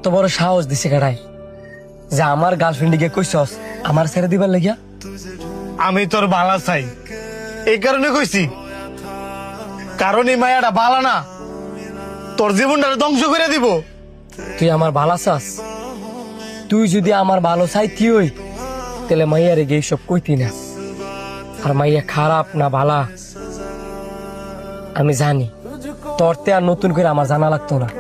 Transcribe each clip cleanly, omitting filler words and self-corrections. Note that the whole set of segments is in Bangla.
এত বড় সাহস দিছে কাটাই যে আমার গার্লফ্রেন্ডকে কইছস আমার ছেড়ে দিবার লাগিয়া? আমি তোর বালা চাই এই কারণে কইছি, কারণ এই মায়াটা বালা না, তোর জীবনটা ধ্বংস করে দিব। তুই আমার ভালো চাস? তুই যদি আমার ভালো চাইতি হই তাহলে মাইয়ারে গিয়ে সব কইতি না। আর মাইয়া খারাপ না ভালা আমি জানি, তোরতে আর নতুন করে আমার জানা লাগতো না।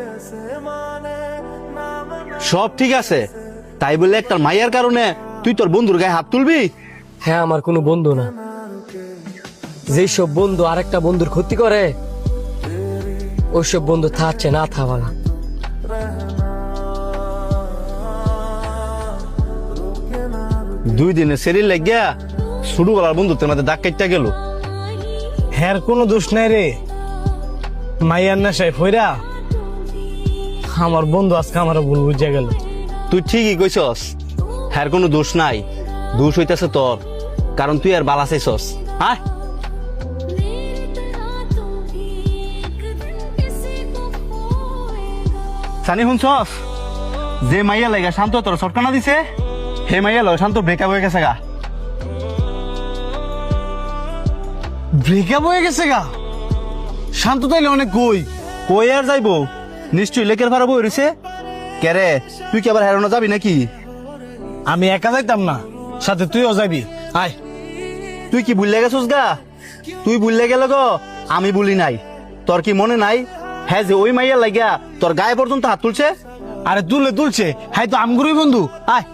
সব ঠিক আছে, তাই বলে একটা মাইয়ার কারণে তুই তোর বন্ধুর গায়ে হাত তুলবি? হ্যাঁ, আমার কোনো বন্ধু না। যেসব বন্ধু আরেকটা বন্ধুর ক্ষতি করে ওইসব বন্ধু থাকছে না থাকা। দুই দিনে শরীর লাগিয়া ছোটবেলার বন্ধুত্বের মধ্যে দাগ কাটতে গেল। হ্যার কোনো দোষ নাই রে, মাইয়ার নেশায় ফইরা আমার বন্ধু আজকে আমার ভুল বুঝে গেল। তুই ঠিকই কইছস, হ্যার কোনো দোষ নাই, দোষ হইতেছে তোর, কারণ তুই আর বালা চাইছস। হ্যাঁ, সানি শুনছস, যে মাইয়া লাগা শান্ত তোর শটকানা দিছে, হে মাইয়া লয় শান্ত ব্রেকআপ হয়ে গেছে গা। ব্রেকআপ হয়ে গেছে গা? শান্ত তাইলে অনেক কই কই আর যাইবো, নিশ্চয়ই লেকের ভাড়া বই রয়েছে। কেরে, তুই কি আবার হেরানো যাবি নাকি? আমি একা যাইতাম না, সাথে তুইও যাবি। আয়। তুই কি ভুললে গেছিস গা? তুই ভুললে গেল গো, আমি বলি নাই। তোর কি মনে নাই হ্যাঁ যে ওই মাইয়া লাগিয়া তোর গায়ে পর্যন্ত হাত তুলছে? আরে তুলছে, হ্যাঁ তো আমগুরই বন্ধু। আয়।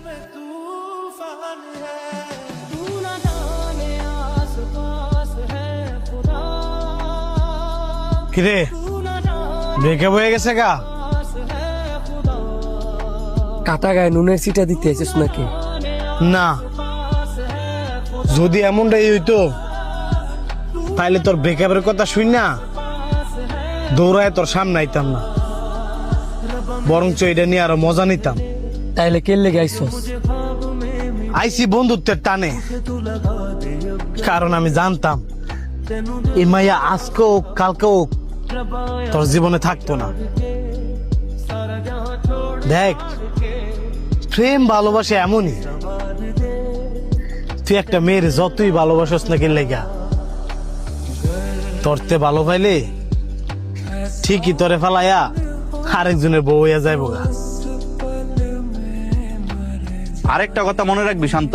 কিরে, ব্রেকআপ হয়ে গেছে গা? কাটা গায়ে নুনের চিটা দিতে এসেছ নাকি? না, যদি এমনটাই হইতো তাইলে তোর ব্রেকআপের কথা শুন না দৌড়ায় তোর সামনে আইতাম না, বরঞ্চ এটা নিয়ে আরো মজা নিতাম। তাইলে কে লেগে আইসস? আইসি বন্ধুত্বের টানে, কারণ আমি জানতাম এই মাইয়া আজকেও কালকেও তোর জীবনে থাকতো না। দেখ, প্রেম ভালোবাসে এমনই, তুই একটা মেয়ের যতই ভালোবাসস নাকি লেগা, তোরতে ভালো পাইলে ঠিকই তোরে ফেলাইয়া আরেকজনের বউ হইয়া যাইব গা। আরেকটা কথা মনে রাখবি শান্ত,